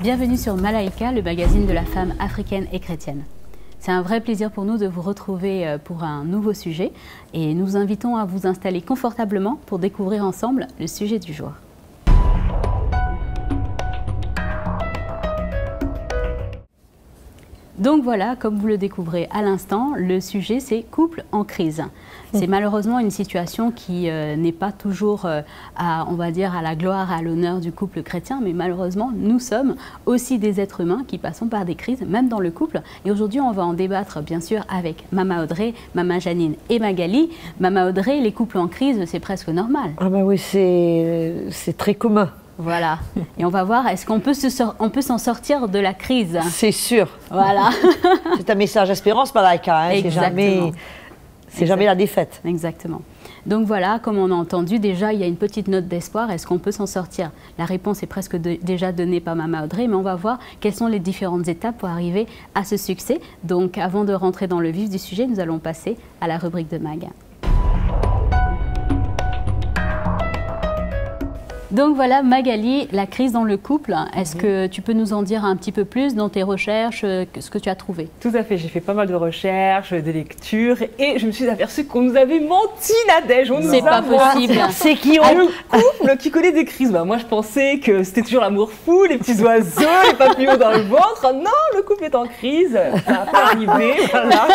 Bienvenue sur Malaika, le magazine de la femme africaine et chrétienne. C'est un vrai plaisir pour nous de vous retrouver pour un nouveau sujet et nous vous invitons à vous installer confortablement pour découvrir ensemble le sujet du jour. Donc voilà, comme vous le découvrez à l'instant, le sujet c'est couple en crise. C'est malheureusement une situation qui n'est pas toujours, on va dire, à la gloire, à l'honneur du couple chrétien, mais malheureusement, nous sommes aussi des êtres humains qui passons par des crises, même dans le couple. Et aujourd'hui, on va en débattre, bien sûr, avec Mama Audrey, Mama Janine et Magali. Mama Audrey, les couples en crise, c'est presque normal. Ah bah oui, c'est très commun. Voilà. Et on va voir, est-ce qu'on peut s'en sortir de la crise? C'est sûr. Voilà. C'est un message d'espérance, Malaika. Hein. C'est jamais la défaite. Exactement. Donc voilà, comme on a entendu, déjà, il y a une petite note d'espoir. Est-ce qu'on peut s'en sortir? La réponse est presque déjà donnée par Mama Audrey, mais on va voir quelles sont les différentes étapes pour arriver à ce succès. Donc avant de rentrer dans le vif du sujet, nous allons passer à la rubrique de Mag. Donc voilà, Magali, la crise dans le couple, est-ce que tu peux nous en dire un petit peu plus dans tes recherches, ce que tu as trouvé? Tout à fait, j'ai fait pas mal de recherches, de lectures et je me suis aperçue qu'on nous avait menti, Nadège. C'est pas possible. C'est qui le couple qui connaît des crises. Bah, moi je pensais que c'était toujours l'amour fou, les petits oiseaux, les papillons dans le ventre. Non, le couple est en crise, ça va pas arriver. Voilà.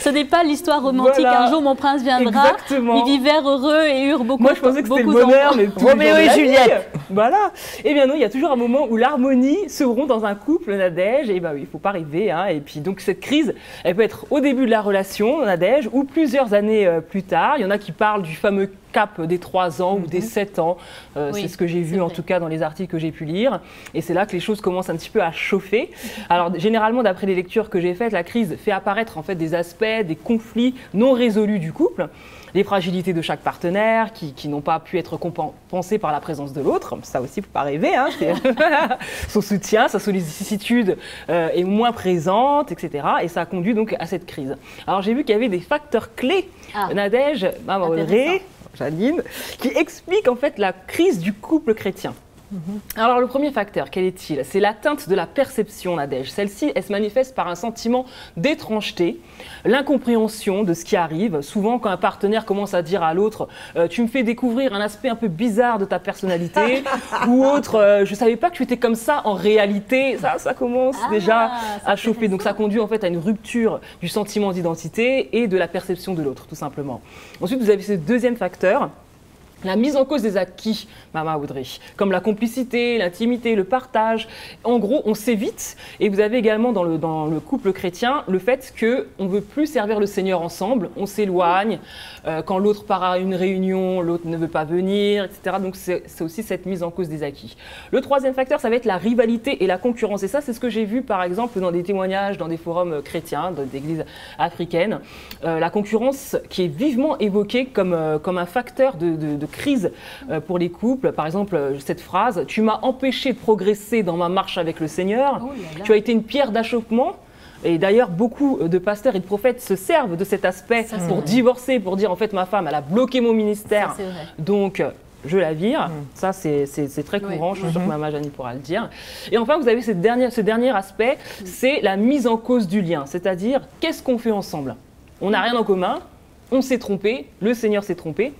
Ce n'est pas l'histoire romantique, voilà. Un jour mon prince viendra, exactement. Ils vivèrent heureux et eurent beaucoup d'enfants. Moi je pensais que c'était le bonheur, mais Roméo et Juliette. Voilà. Eh bien non, il y a toujours un moment où l'harmonie se rompt dans un couple, Nadège, et bah oui, il ne faut pas rêver. Hein. Et puis donc cette crise, elle peut être au début de la relation, Nadège, ou plusieurs années plus tard. Il y en a qui parlent du fameux cap des 3 ans ou des 7 ans. Oui, c'est ce que j'ai vu en tout cas dans les articles que j'ai pu lire. Et c'est là que les choses commencent un petit peu à chauffer. Alors généralement, d'après les lectures que j'ai faites, la crise fait apparaître en fait des aspects, des conflits non résolus du couple. Les fragilités de chaque partenaire qui n'ont pas pu être compensées par la présence de l'autre. Ça aussi, il ne faut pas rêver. Hein, son soutien, sa sollicitude est moins présente, etc. Et ça a conduit donc à cette crise. Alors j'ai vu qu'il y avait des facteurs clés, Nadège, Mama Audrey, Janine, qui expliquent en fait la crise du couple chrétien. Alors le premier facteur, quel est-il? C'est l'atteinte de la perception, Nadège. Celle-ci, elle se manifeste par un sentiment d'étrangeté, l'incompréhension de ce qui arrive. Souvent, quand un partenaire commence à dire à l'autre « tu me fais découvrir un aspect un peu bizarre de ta personnalité » ou autre « je ne savais pas que tu étais comme ça en réalité », ça commence déjà à chauffer. Donc ça conduit en fait à une rupture du sentiment d'identité et de la perception de l'autre, tout simplement. Ensuite, vous avez ce deuxième facteur, la mise en cause des acquis, Mama Audrey, comme la complicité, l'intimité, le partage. En gros, on s'évite. Et vous avez également dans le couple chrétien le fait qu'on ne veut plus servir le Seigneur ensemble, on s'éloigne. Quand l'autre part à une réunion, l'autre ne veut pas venir, etc. Donc c'est aussi cette mise en cause des acquis. Le troisième facteur, ça va être la rivalité et la concurrence. Et ça, c'est ce que j'ai vu par exemple dans des témoignages, dans des forums chrétiens, dans des églises africaines. La concurrence qui est vivement évoquée comme un facteur de crise pour les couples. Par exemple, cette phrase « Tu m'as empêché de progresser dans ma marche avec le Seigneur. Tu as été une pierre d'achoppement. » Et d'ailleurs, beaucoup de pasteurs et de prophètes se servent de cet aspect pour divorcer, pour dire en fait ma femme, elle a bloqué mon ministère, donc je la vire. Ça, c'est très courant, je suis sûre que Mama Janine pourra le dire. Et enfin, vous avez ce dernier aspect, c'est la mise en cause du lien, c'est-à-dire qu'est-ce qu'on fait ensemble? On n'a rien en commun, on s'est trompé, le Seigneur s'est trompé.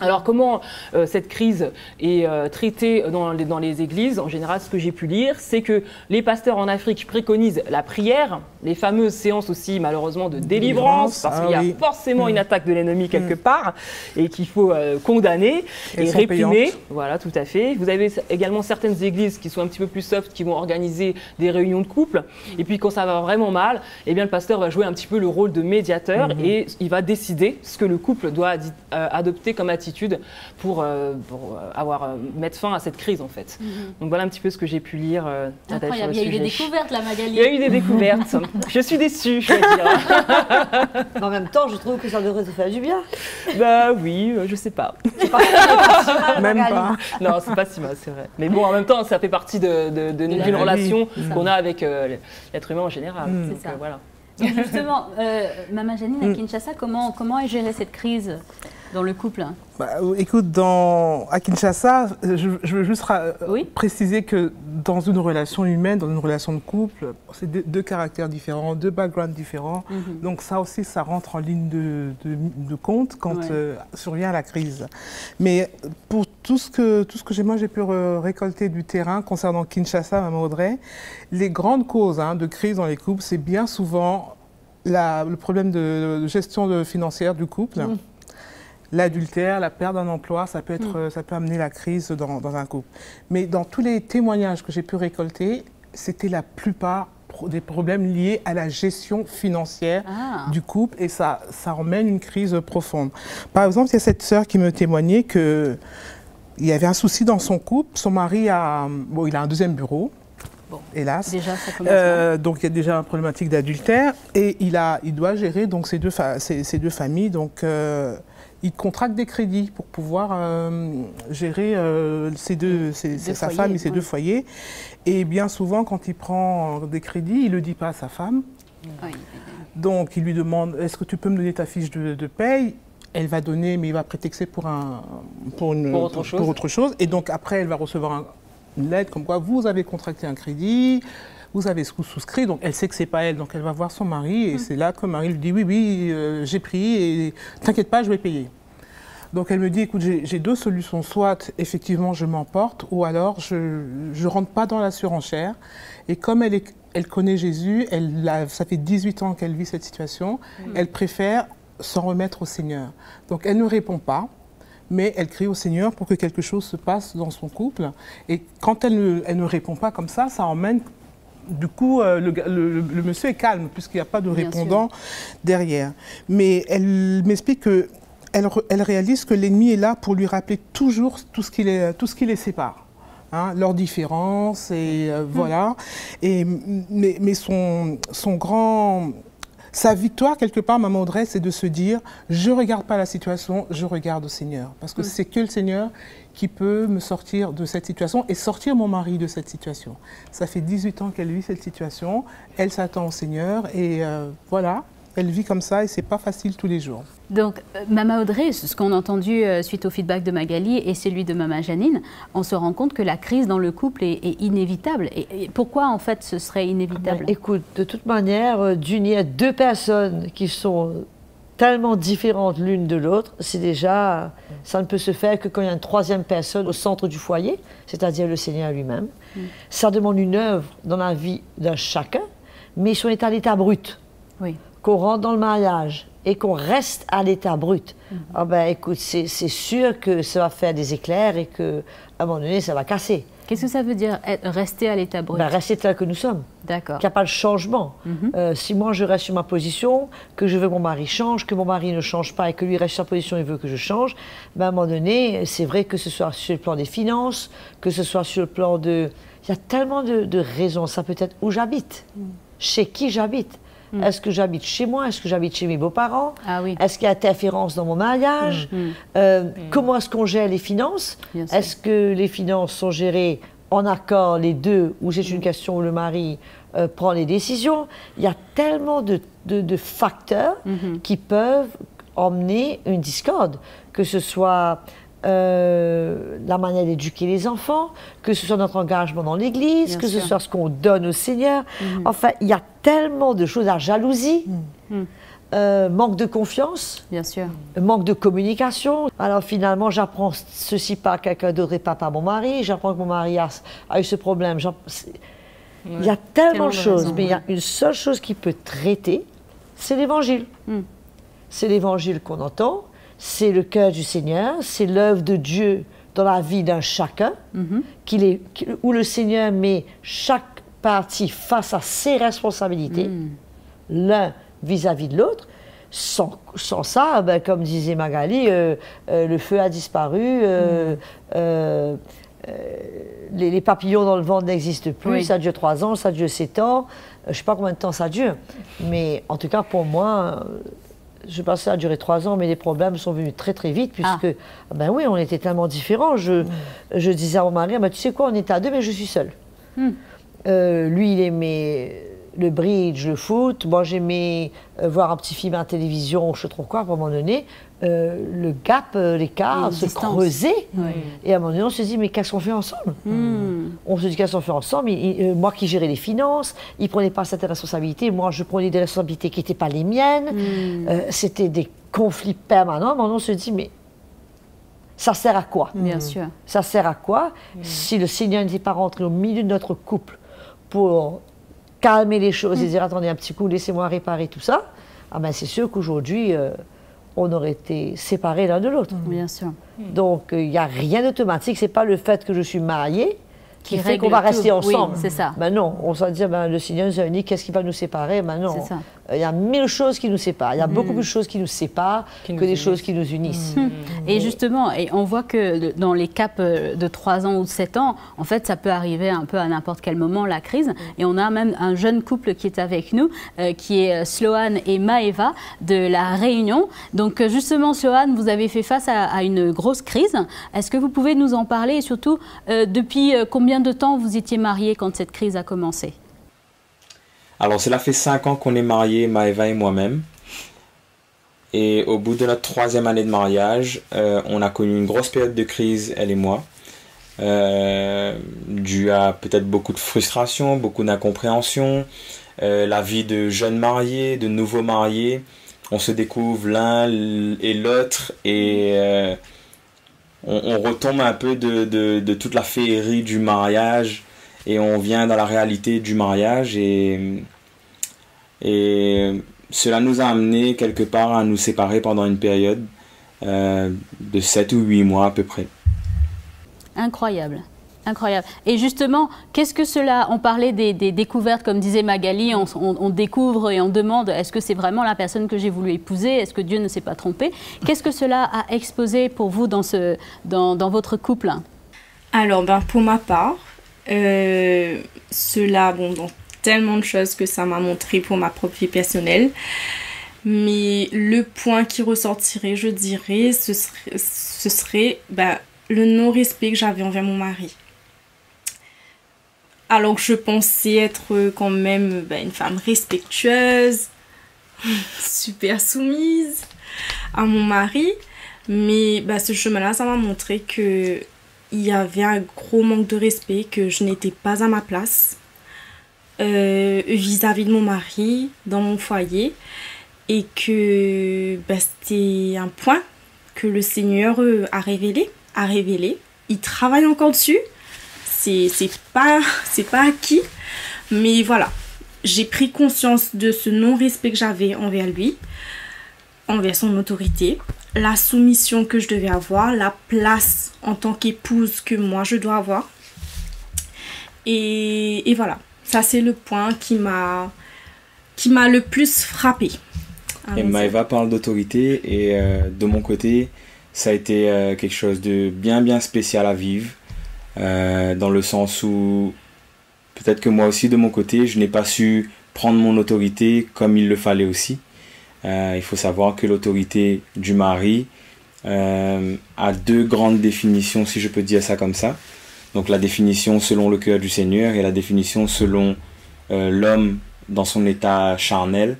Alors comment cette crise est traitée dans les églises? En général, ce que j'ai pu lire, c'est que les pasteurs en Afrique préconisent la prière, les fameuses séances aussi malheureusement de délivrance, parce qu'il y a forcément une attaque de l'ennemi quelque part et qu'il faut condamner et réprimer. Voilà, tout à fait. Vous avez également certaines églises qui sont un petit peu plus soft, qui vont organiser des réunions de couple. Et puis quand ça va vraiment mal, eh bien, le pasteur va jouer un petit peu le rôle de médiateur et il va décider ce que le couple doit adopter comme attitude pour mettre fin à cette crise en fait. Donc voilà un petit peu ce que j'ai pu lire. Incroyable, il y a eu des découvertes là, Magali. Il y a eu des découvertes. Je suis déçue, je vais dire. En même temps, je trouve que ça devrait te faire du bien. Bah oui, je sais pas. C'est pas si mal, même pas. Non, c'est pas si mal, c'est vrai. Mais bon, en même temps, ça fait partie d'une relation qu'on a avec l'être humain en général. C'est ça. Voilà. Donc justement, Mama Janine, à Kinshasa, comment est gérée cette crise dans le couple? Écoute, à Kinshasa, je veux juste préciser que dans une relation humaine, dans une relation de couple, c'est deux caractères différents, deux backgrounds différents. Donc ça aussi, ça rentre en ligne de compte quand survient la crise. Mais pour tout ce que moi j'ai pu récolter du terrain concernant Kinshasa, Maman Audrey, les grandes causes de crise dans les couples, c'est bien souvent le problème de gestion financière du couple. L'adultère, la perte d'un emploi, ça peut amener la crise dans un couple. Mais dans tous les témoignages que j'ai pu récolter, c'était la plupart des problèmes liés à la gestion financière du couple et ça emmène une crise profonde. Par exemple, il y a cette sœur qui me témoignait qu'il y avait un souci dans son couple. Son mari il a un deuxième bureau. Bon, hélas. Déjà, ça commence donc il y a déjà une problématique d'adultère et il doit gérer donc ces deux familles. Donc il contracte des crédits pour pouvoir gérer sa femme et ses deux foyers. Et bien souvent, quand il prend des crédits, il ne le dit pas à sa femme. Donc il lui demande, est-ce que tu peux me donner ta fiche de paye? Elle va donner, mais il va prétexter pour autre chose. Et donc après, elle va recevoir une lettre comme quoi vous avez contracté un crédit, vous avez souscrit, donc elle sait que c'est pas elle, donc elle va voir son mari et c'est là que le mari lui dit oui, j'ai pris et t'inquiète pas, je vais payer. Donc elle me dit, écoute, j'ai deux solutions, soit effectivement je m'emporte ou alors je rentre pas dans la surenchère. Et comme elle connaît Jésus, ça fait 18 ans qu'elle vit cette situation, elle préfère s'en remettre au Seigneur. Donc elle ne répond pas, mais elle crie au Seigneur pour que quelque chose se passe dans son couple. Et quand elle ne répond pas comme ça emmène... Du coup, le monsieur est calme puisqu'il n'y a pas de répondant derrière. Mais elle m'explique qu'elle réalise que l'ennemi est là pour lui rappeler toujours tout ce qui les sépare. Leurs différences et voilà. Mais sa victoire, quelque part, Maman Audrey, c'est de se dire « je ne regarde pas la situation, je regarde au Seigneur ». Parce que c'est que le Seigneur qui peut me sortir de cette situation et sortir mon mari de cette situation. Ça fait 18 ans qu'elle vit cette situation, elle s'attend au Seigneur et voilà, elle vit comme ça et ce n'est pas facile tous les jours. Donc, Maman Audrey, ce qu'on a entendu suite au feedback de Magali et celui de Maman Janine, on se rend compte que la crise dans le couple est inévitable. Et pourquoi, en fait, ce serait inévitable? Écoute, de toute manière, d'unir deux personnes qui sont tellement différentes l'une de l'autre, c'est déjà, ça ne peut se faire que quand il y a une troisième personne au centre du foyer, c'est-à-dire le Seigneur lui-même. Ça demande une œuvre dans la vie d'un chacun, mais si on est à l'état brut, qu'on rentre dans le mariage et qu'on reste à l'état brut, écoute, c'est sûr que ça va faire des éclairs et qu'à un moment donné, ça va casser. Qu'est-ce que ça veut dire, rester à l'état brut? Rester tel que nous sommes. D'accord. Qu'il n'y a pas de changement. Si moi je reste sur ma position, que je veux que mon mari change, que mon mari ne change pas et que lui reste sur sa position et veut que je change, à un moment donné, c'est vrai que ce soit sur le plan des finances, que ce soit sur le plan de... Il y a tellement de raisons. Ça peut être où j'habite, chez qui j'habite. Est-ce que j'habite chez moi? Est-ce que j'habite chez mes beaux-parents? Est-ce qu'il y a interférence dans mon mariage? Comment est-ce qu'on gère les finances? Est-ce que les finances sont gérées en accord les deux ou c'est une question où le mari prend les décisions? Il y a tellement de facteurs qui peuvent emmener une discorde, que ce soit la manière d'éduquer les enfants, que ce soit notre engagement dans l'Église, que ce soit ce qu'on donne au Seigneur. Enfin, il y a tellement de choses, la jalousie, manque de confiance, manque de communication. Alors finalement, j'apprends ceci par quelqu'un d'autre et pas par mon mari, j'apprends que mon mari a eu ce problème. Il y a tellement de choses, mais il y a une seule chose qui peut traiter, c'est l'Évangile. C'est l'Évangile qu'on entend. C'est le cœur du Seigneur, c'est l'œuvre de Dieu dans la vie d'un chacun, où le Seigneur met chaque partie face à ses responsabilités, l'un vis-à-vis de l'autre. Sans ça, comme disait Magali, le feu a disparu, les papillons dans le ventre n'existent plus, ça dure 3 ans, ça dure 7 ans, je ne sais pas combien de temps ça dure, mais en tout cas pour moi... Je pense que ça a duré 3 ans, mais les problèmes sont venus très très vite, puisque, oui, on était tellement différents. Je disais à mon mari, tu sais quoi, on était à 2, mais je suis seule. Lui, il aimait le bridge, le foot. Moi, j'aimais voir un petit film à la télévision, je sais trop quoi, à un moment donné. Le gap, l'écart se creusait. Oui. Et à un moment donné, on se dit, mais qu'est-ce qu'on fait ensemble? On se dit, qu'est-ce qu'on fait ensemble? Moi qui gérais les finances, il ne prenait pas certaines responsabilités. Moi, je prenais des responsabilités qui n'étaient pas les miennes. C'était des conflits permanents. À un moment donné, on se dit, mais ça sert à quoi? Bien sûr. Ça sert à quoi si le Seigneur n'était pas rentré au milieu de notre couple pour calmer les choses et dire, attendez un petit coup, laissez-moi réparer tout ça? Ah ben, c'est sûr qu'aujourd'hui, on aurait été séparés l'un de l'autre. Bien sûr. Donc, il n'y a rien d'automatique. Ce n'est pas le fait que je suis mariée qui fait qu'on va rester ensemble. Oui, c'est ça. Ben non, on va dire, ben, le Seigneur nous a unis, qu'est-ce qui va nous séparer? Ben non. C'est ça. Il y a 1000 choses qui nous séparent. Il y a beaucoup plus de choses qui nous séparent que des choses qui nous unissent. Et justement, et on voit que dans les caps de 3 ans ou de 7 ans, en fait, ça peut arriver un peu à n'importe quel moment, la crise. Et on a même un jeune couple qui est avec nous, qui est Sloane et Maëva de La Réunion. Donc justement, Sloane, vous avez fait face à une grosse crise. Est-ce que vous pouvez nous en parler et surtout, depuis combien de temps vous étiez mariés quand cette crise a commencé? Alors, cela fait 5 ans qu'on est mariés, Maëva et moi-même. Et au bout de notre 3e année de mariage, on a connu une grosse période de crise, elle et moi. Dû à peut-être beaucoup de frustration, beaucoup d'incompréhension. La vie de jeunes mariés, de nouveaux mariés. On se découvre l'un et l'autre et on retombe un peu de toute la féerie du mariage. Et on vient dans la réalité du mariage et cela nous a amené quelque part à nous séparer pendant une période de 7 ou 8 mois à peu près. Incroyable, incroyable. Et justement, qu'est-ce que cela, on parlait des découvertes, comme disait Magali, on découvre et on demande, est-ce que c'est vraiment la personne que j'ai voulu épouser? Est-ce que Dieu ne s'est pas trompé? Qu'est-ce que cela a exposé pour vous dans votre couple? Alors, pour ma part, cela, dans tellement de choses que ça m'a montré pour ma propre vie personnelle, mais le point qui ressortirait, je dirais, ce serait le non-respect que j'avais envers mon mari. Alors que je pensais être quand même une femme respectueuse, super soumise à mon mari, mais ce chemin-là, ça m'a montré que il y avait un gros manque de respect, que je n'étais pas à ma place vis-à-vis de mon mari, dans mon foyer, et que c'était un point que le Seigneur a révélé. Il travaille encore dessus, c'est pas acquis, mais voilà, j'ai pris conscience de ce non-respect que j'avais envers lui, envers son autorité, la soumission que je devais avoir, la place en tant qu'épouse que moi je dois avoir. Et voilà, ça c'est le point qui m'a le plus frappée. Et Maëva parle d'autorité et de mon côté, ça a été quelque chose de bien spécial à vivre, dans le sens où peut-être que moi aussi de mon côté, je n'ai pas su prendre mon autorité comme il le fallait aussi. Il faut savoir que l'autorité du mari a 2 grandes définitions, si je peux dire ça comme ça. Donc la définition selon le cœur du Seigneur et la définition selon l'homme dans son état charnel.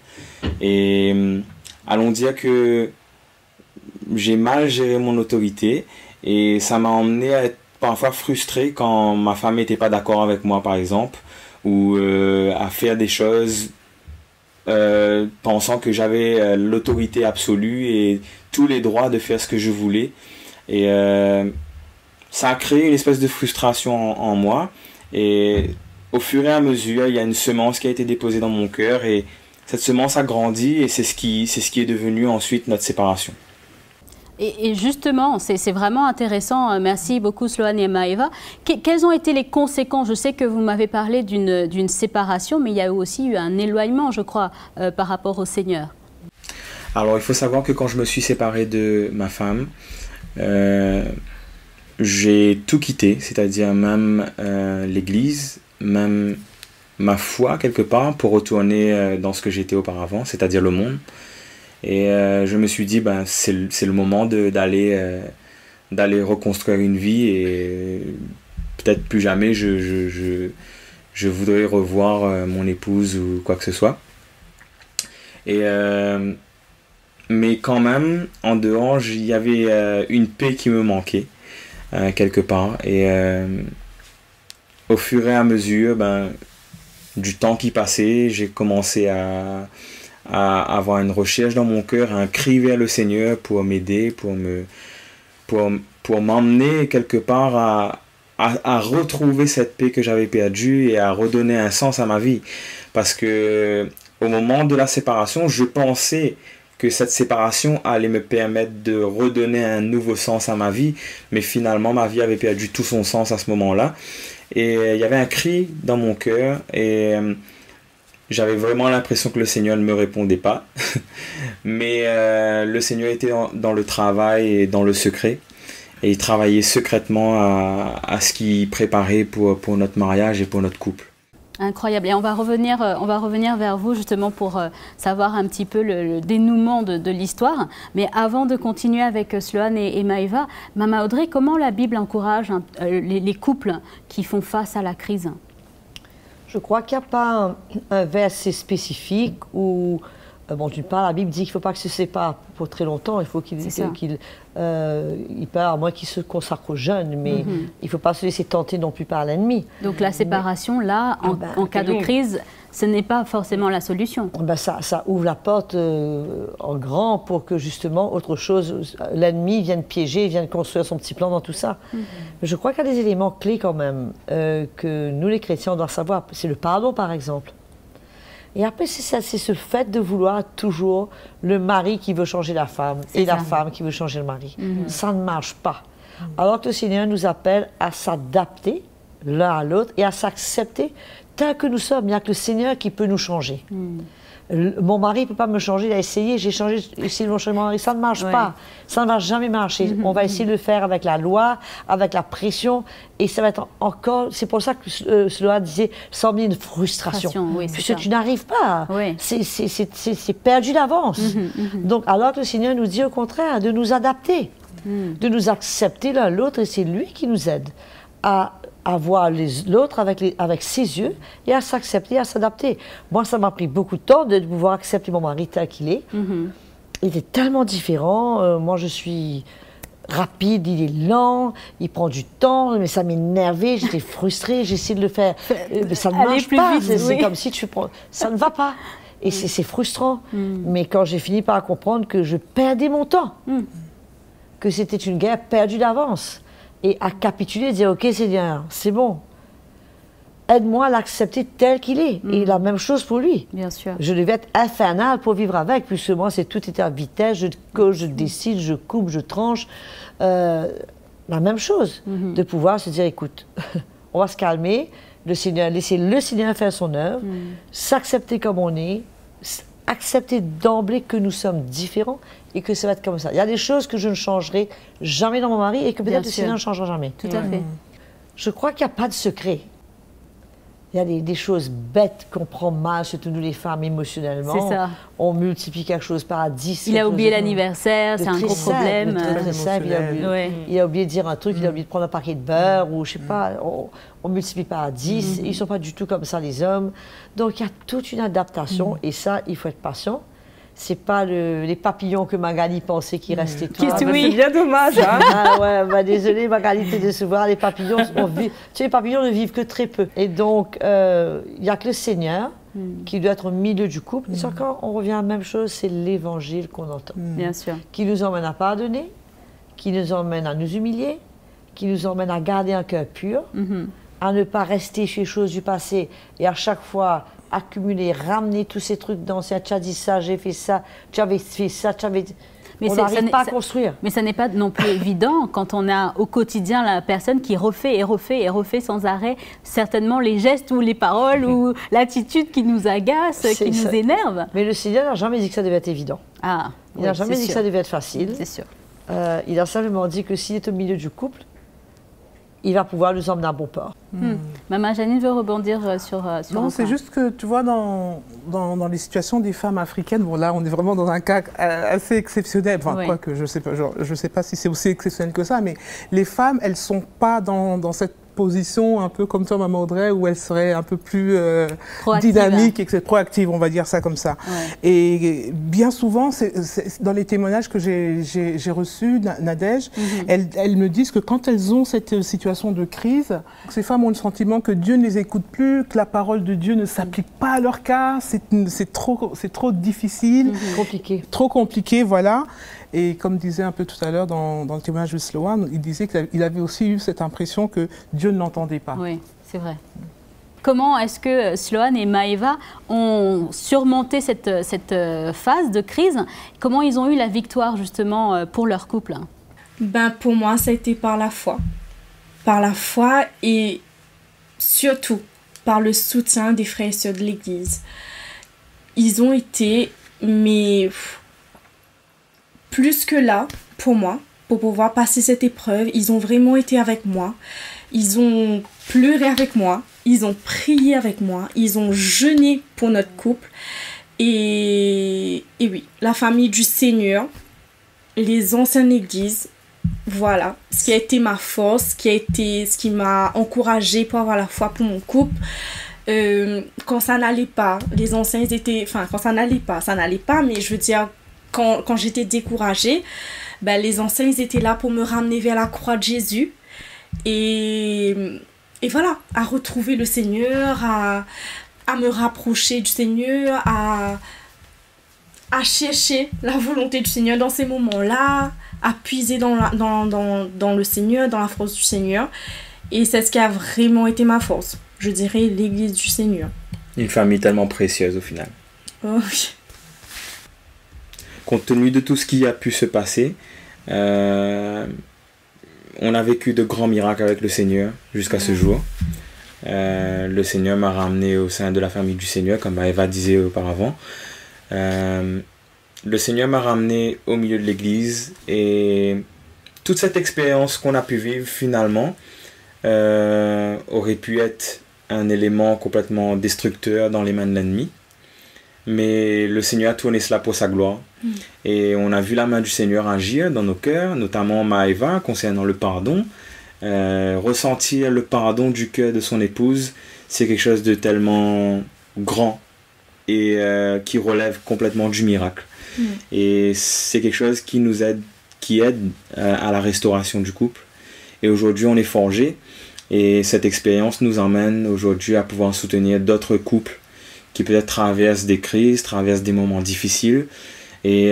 Et allons dire que j'ai mal géré mon autorité et ça m'a emmené à être parfois frustré quand ma femme n'était pas d'accord avec moi, par exemple, ou à faire des choses pensant que j'avais l'autorité absolue et tous les droits de faire ce que je voulais. Et ça a créé une espèce de frustration en moi. Et au fur et à mesure, il y a une semence qui a été déposée dans mon cœur et cette semence a grandi et c'est ce qui est devenu ensuite notre séparation. Et justement, c'est vraiment intéressant. Merci beaucoup Sloane et Maëva. Quelles ont été les conséquences? Je sais que vous m'avez parlé d'une séparation, mais il y a aussi eu un éloignement, je crois, par rapport au Seigneur. Alors, il faut savoir que quand je me suis séparé de ma femme, j'ai tout quitté, c'est-à-dire même l'église, même ma foi quelque part, pour retourner dans ce que j'étais auparavant, c'est-à-dire le monde. Et je me suis dit, c'est le moment d'aller reconstruire une vie et peut-être plus jamais je je voudrais revoir mon épouse ou quoi que ce soit. Et mais quand même, en dehors, il y avait une paix qui me manquait quelque part. Et au fur et à mesure, du temps qui passait, j'ai commencé à avoir une recherche dans mon cœur, un cri vers le Seigneur pour m'aider, pour m'emmener quelque part à retrouver cette paix que j'avais perdue et à redonner un sens à ma vie. Parce que au moment de la séparation, je pensais que cette séparation allait me permettre de redonner un nouveau sens à ma vie, mais finalement ma vie avait perdu tout son sens à ce moment-là. Et il y avait un cri dans mon cœur et j'avais vraiment l'impression que le Seigneur ne me répondait pas. Mais le Seigneur était dans le travail et dans le secret. Et il travaillait secrètement à ce qu'il préparait pour notre mariage et pour notre couple. Incroyable. Et on va revenir vers vous justement pour savoir un petit peu le dénouement de l'histoire. Mais avant de continuer avec Sloane et Maëva, Maman Audrey, comment la Bible encourage les couples qui font face à la crise? Je crois qu'il n'y a pas un verset spécifique où, d'une part, la Bible dit qu'il ne faut pas que se sépare pour très longtemps. Il faut il parle à moins qu'il se consacre aux jeunes, mais il ne faut pas se laisser tenter non plus par l'ennemi. Donc la séparation, là, en cas de crise, ce n'est pas forcément la solution. Ça ouvre la porte en grand pour que justement, autre chose, l'ennemi vienne piéger, vienne construire son petit plan dans tout ça. Mais je crois qu'il y a des éléments clés quand même que nous les chrétiens, on doit savoir. C'est le pardon, par exemple. Et après, c'est ce fait de vouloir toujours le mari qui veut changer la femme et la femme qui veut changer le mari. Ça ne marche pas. Alors que le Seigneur nous appelle à s'adapter l'un à l'autre et à s'accepter tel que nous sommes. Il n'y a que le Seigneur qui peut nous changer. Mon mari ne peut pas me changer, il a essayé, j'ai essayé de changer mon mari, ça ne marche pas, ça ne va jamais marcher. On va essayer de le faire avec la loi, avec la pression, et ça va être encore, c'est pour ça que cela disait, semble une frustration, puisque tu n'arrives pas, c'est perdu d'avance. Donc alors que le Seigneur nous dit au contraire de nous adapter, de nous accepter l'un l'autre, et c'est lui qui nous aide à voir l'autre avec ses yeux et à s'accepter, à s'adapter. Moi, ça m'a pris beaucoup de temps de pouvoir accepter mon mari tel qu'il est. Il était tellement différent. Moi, je suis rapide, il est lent, il prend du temps, mais ça m'énervait, j'étais frustrée, j'essayais de le faire. Mais ça ne marche pas. C'est comme si tu prends... Ça ne va pas. Et c'est frustrant. Mais quand j'ai fini par comprendre que je perdais mon temps, que c'était une guerre perdue d'avance, et à capituler, dire « Ok, Seigneur, c'est bon. Aide-moi à l'accepter tel qu'il est. » Et la même chose pour lui. Bien sûr. Je devais être infernal pour vivre avec, puisque moi, tout était à vitesse. Je décide, je coupe, je tranche. La même chose. De pouvoir se dire « Écoute, on va se calmer. Laisser le Seigneur faire son œuvre. S'accepter comme on est. Accepter d'emblée que nous sommes différents et que ça va être comme ça. Il y a des choses que je ne changerai jamais dans mon mari et que peut-être le Seigneur ne changera jamais. Tout à fait. Je crois qu'il n'y a pas de secret. Il y a des choses bêtes qu'on prend mal, surtout nous les femmes, émotionnellement. C'est ça. On multiplie quelque chose par 10. Il a oublié l'anniversaire, c'est un gros problème. Très simple, il a oublié de dire un truc, il a oublié de prendre un paquet de beurre, ou je sais pas, on multiplie par 10. Ils ne sont pas du tout comme ça, les hommes. Donc il y a toute une adaptation, et ça, il faut être patient. C'est pas les papillons que Magali pensait qu'il restait tout. C'est bien dommage. Hein? Désolée Magali, de se voir. Les papillons, les papillons ne vivent que très peu. Et donc, il n'y a que le Seigneur qui doit être au milieu du couple. Et encore, on revient à la même chose, c'est l'évangile qu'on entend. Bien sûr. Qui nous emmène à pardonner, qui nous emmène à nous humilier, qui nous emmène à garder un cœur pur, à ne pas rester sur les choses du passé et à chaque fois accumuler, ramener tous ces trucs d'anciens. Tu as dit ça, j'ai fait ça, tu avais fait ça, tu avais... Mais on n'arrive pas à construire. Mais ça n'est pas non plus évident quand on a au quotidien la personne qui refait et refait et refait sans arrêt certainement les gestes ou les paroles ou l'attitude qui nous agace, qui nous énerve. Mais le Seigneur n'a jamais dit que ça devait être évident. Il n'a jamais dit que ça devait être facile. C'est sûr. Il a simplement dit que s'il est au milieu du couple, il va pouvoir nous emmener à bon port. Maman Janine veut rebondir sur non, c'est juste que, tu vois, dans les situations des femmes africaines, bon là, on est vraiment dans un cas assez exceptionnel. Enfin, quoi que je sais pas si c'est aussi exceptionnel que ça, mais les femmes, elles sont pas dans cette position un peu comme toi, Maman Audrey, où elle serait un peu plus Proactive, dynamique et proactive, on va dire ça comme ça. Ouais. Et bien souvent, dans les témoignages que j'ai reçus, Nadège, elles me disent que quand elles ont cette situation de crise, ces femmes ont le sentiment que Dieu ne les écoute plus, que la parole de Dieu ne s'applique pas à leur cas, c'est trop difficile. Compliqué. Trop compliqué, voilà. Et comme disait un peu tout à l'heure dans le témoignage de Sloan, il disait qu'il avait aussi eu cette impression que Dieu ne l'entendait pas. Oui, c'est vrai. Comment est-ce que Sloan et Maëva ont surmonté cette phase de crise? Comment ils ont eu la victoire justement pour leur couple? Ben, pour moi, ça a été par la foi. Par la foi et surtout par le soutien des frères et sœurs de l'Église. Ils ont été, mais plus que là, pour moi, pour pouvoir passer cette épreuve, ils ont vraiment été avec moi. Ils ont pleuré avec moi, ils ont prié avec moi, ils ont jeûné pour notre couple. Et oui, la famille du Seigneur, les anciennes églises, voilà, ce qui a été ma force, ce qui m'a encouragée pour avoir la foi pour mon couple. Quand ça n'allait pas, les anciens étaient... Enfin, quand ça n'allait pas, mais je veux dire, quand j'étais découragée, ben, les anciens, ils étaient là pour me ramener vers la croix de Jésus. Et voilà, à retrouver le Seigneur, à me rapprocher du Seigneur, à chercher la volonté du Seigneur dans ces moments-là, à puiser dans le Seigneur, dans la force du Seigneur. Et c'est ce qui a vraiment été ma force, je dirais, l'Église du Seigneur. Une famille tellement précieuse au final. Oh, oui. Compte tenu de tout ce qui a pu se passer, on a vécu de grands miracles avec le Seigneur jusqu'à ce jour. Le Seigneur m'a ramené au sein de la famille du Seigneur, comme Eva disait auparavant. Le Seigneur m'a ramené au milieu de l'église et toute cette expérience qu'on a pu vivre finalement aurait pu être un élément complètement destructeur dans les mains de l'ennemi. Mais le Seigneur a tourné cela pour sa gloire. Et on a vu la main du Seigneur agir dans nos cœurs, notamment Maëva concernant le pardon. Ressentir le pardon du cœur de son épouse, c'est quelque chose de tellement grand et qui relève complètement du miracle. Et c'est quelque chose qui nous aide, qui aide à la restauration du couple. Et aujourd'hui, on est forgé. Et cette expérience nous emmène aujourd'hui à pouvoir soutenir d'autres couples qui peut-être traversent des crises, traversent des moments difficiles. Et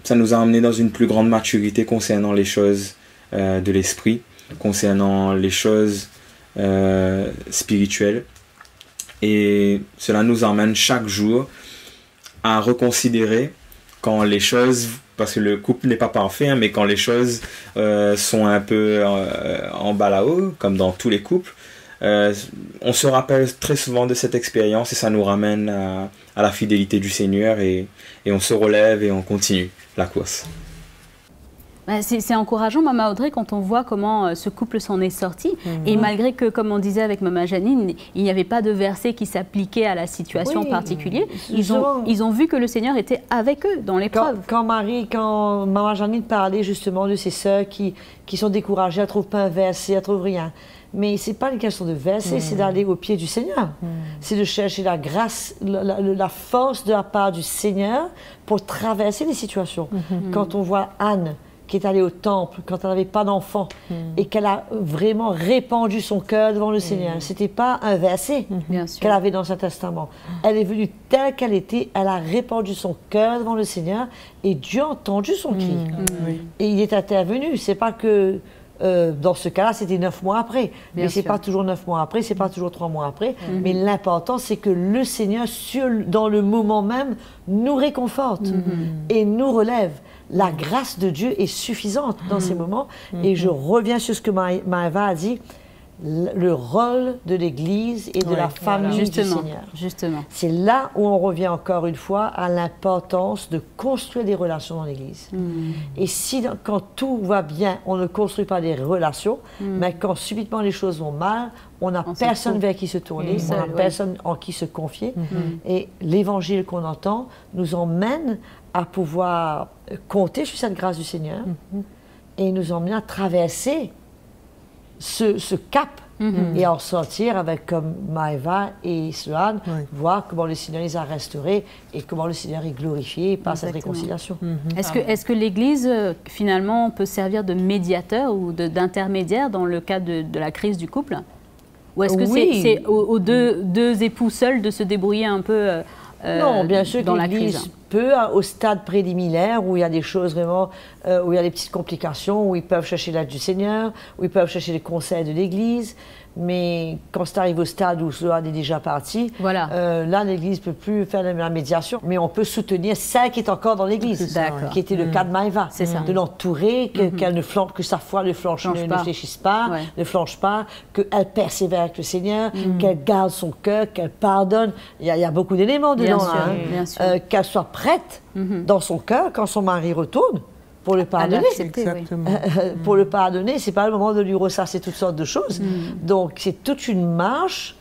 ça nous a amené dans une plus grande maturité concernant les choses de l'esprit, concernant les choses spirituelles. Et cela nous emmène chaque jour à reconsidérer quand les choses, parce que le couple n'est pas parfait, hein, mais quand les choses sont un peu en balao, comme dans tous les couples, on se rappelle très souvent de cette expérience et ça nous ramène à la fidélité du Seigneur et on se relève et on continue la course. C'est encourageant, Maman Audrey, quand on voit comment ce couple s'en est sorti. Et malgré que, comme on disait avec Maman Janine, il n'y avait pas de verset qui s'appliquait à la situation particulière, ils ont vu que le Seigneur était avec eux dans l'épreuve. Quand Maman Janine parlait justement de ses sœurs qui sont découragées, elles ne trouvent pas un verset, elles ne trouvent rien. Mais ce n'est pas une question de verset, c'est d'aller au pied du Seigneur. C'est de chercher la grâce, la force de la part du Seigneur pour traverser les situations. Quand on voit Anne, qui est allée au temple quand elle n'avait pas d'enfant et qu'elle a vraiment répandu son cœur devant le Seigneur. Ce n'était pas un verset qu'elle avait dans son testament. Elle est venue telle qu'elle était, elle a répandu son cœur devant le Seigneur et Dieu a entendu son cri. Et il est intervenu. C'est pas que dans ce cas-là, c'était 9 mois après. Mais ce n'est pas toujours 9 mois après, ce n'est pas toujours 3 mois après. Mais l'important, c'est que le Seigneur, dans le moment même, nous réconforte et nous relève. La grâce de Dieu est suffisante dans ces moments. Et je reviens sur ce que Maëva a dit, le rôle de l'Église et de la famille du Seigneur. Justement. C'est là où on revient encore une fois à l'importance de construire des relations dans l'Église. Et si, quand tout va bien, on ne construit pas des relations, mais quand subitement les choses vont mal, on n'a personne vers qui se tourner, on n'a personne en qui se confier. Et l'Évangile qu'on entend nous emmène à pouvoir compter sur cette grâce du Seigneur et nous emmène à traverser ce cap et en sortir avec comme Maëva et Sloane, voir comment le Seigneur les a restaurés et comment le Seigneur est glorifié par cette réconciliation. Est-ce que l'Église, finalement, peut servir de médiateur ou d'intermédiaire dans le cas de la crise du couple? Ou est-ce que c'est aux deux époux seuls de se débrouiller un peu non, bien sûr dans que la l'Église crise? Peut, au stade préliminaire, où il y a des choses vraiment, où il y a des petites complications, où ils peuvent chercher l'aide du Seigneur, où ils peuvent chercher les conseils de l'Église. Mais quand c'est arrivé au stade où Sloane est déjà parti, là, l'Église ne peut plus faire la médiation. Mais on peut soutenir celle qui est encore dans l'Église, qui était le cas de Maëva. De l'entourer, qu'elle ne flanche, que sa foi ne fléchisse pas, ne flanche pas, qu'elle persévère avec le Seigneur, qu'elle garde son cœur, qu'elle pardonne. Il y a beaucoup d'éléments dedans. Qu'elle soit prête dans son cœur quand son mari retourne. Pour le pardonner. Pour le pardonner, c'est pas le moment de lui ressasser toutes sortes de choses. Donc c'est toute une marche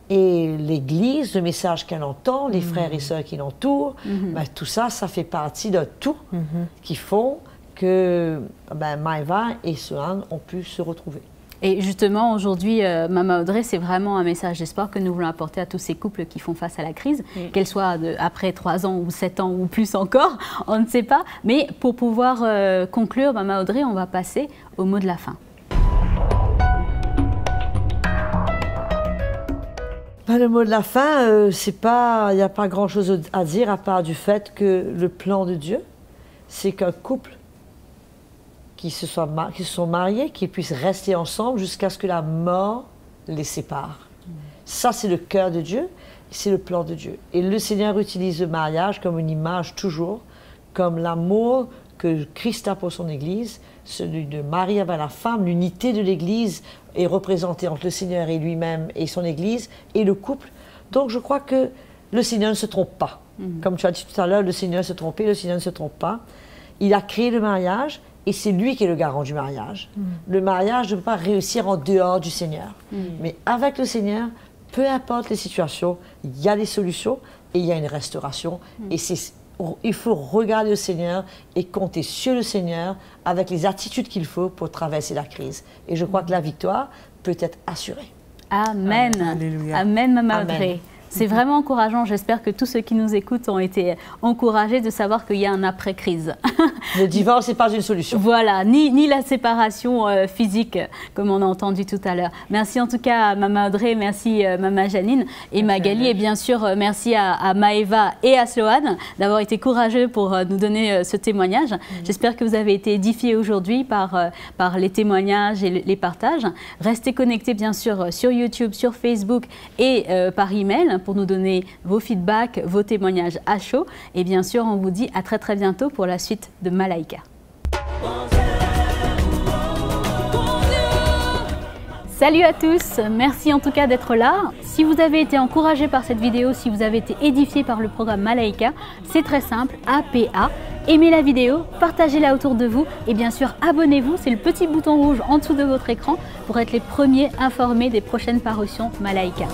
et l'Église, le message qu'elle entend, les frères et sœurs qui l'entourent, tout ça, ça fait partie d'un tout qui font que Maëva et Sloane ont pu se retrouver. Et justement, aujourd'hui, Maman Audrey, c'est vraiment un message d'espoir que nous voulons apporter à tous ces couples qui font face à la crise, qu'elle soit après 3 ans ou 7 ans ou plus encore, on ne sait pas. Mais pour pouvoir conclure, Maman Audrey, on va passer au mot de la fin. Le mot de la fin, il n'y a pas grand-chose à dire à part du fait que le plan de Dieu, c'est qu'un couple qui se sont mariés, qui puissent rester ensemble jusqu'à ce que la mort les sépare. Ça, c'est le cœur de Dieu, c'est le plan de Dieu. Et le Seigneur utilise le mariage comme une image toujours, comme l'amour que Christ a pour son Église, celui de Marie avec la femme, l'unité de l'Église est représentée entre le Seigneur et lui-même et son Église et le couple. Donc je crois que le Seigneur ne se trompe pas. Comme tu as dit tout à l'heure, le Seigneur se trompait, le Seigneur ne se trompe pas. Il a créé le mariage, et c'est lui qui est le garant du mariage. Le mariage ne peut pas réussir en dehors du Seigneur. Mais avec le Seigneur, peu importe les situations, il y a des solutions et il y a une restauration. Et il faut regarder le Seigneur et compter sur le Seigneur avec les attitudes qu'il faut pour traverser la crise. Et je crois que la victoire peut être assurée. Amen. Amen, Maman Audrey. C'est vraiment encourageant. J'espère que tous ceux qui nous écoutent ont été encouragés de savoir qu'il y a un après-crise. Le divorce n'est pas une solution. Voilà, ni la séparation physique, comme on a entendu tout à l'heure. Merci en tout cas à Maman Audrey, merci Maman Janine et Magali. Et bien sûr, merci à Maëva et à Sloane d'avoir été courageux pour nous donner ce témoignage. J'espère que vous avez été édifiés aujourd'hui par les témoignages et les partages. Restez connectés bien sûr sur YouTube, sur Facebook et par email pour nous donner vos feedbacks, vos témoignages à chaud. Et bien sûr, on vous dit à très très bientôt pour la suite de Malaika. Salut à tous, merci en tout cas d'être là. Si vous avez été encouragé par cette vidéo, si vous avez été édifié par le programme Malaika, c'est très simple, APA. Aimez la vidéo, partagez-la autour de vous et bien sûr abonnez-vous, c'est le petit bouton rouge en dessous de votre écran pour être les premiers informés des prochaines parutions Malaika.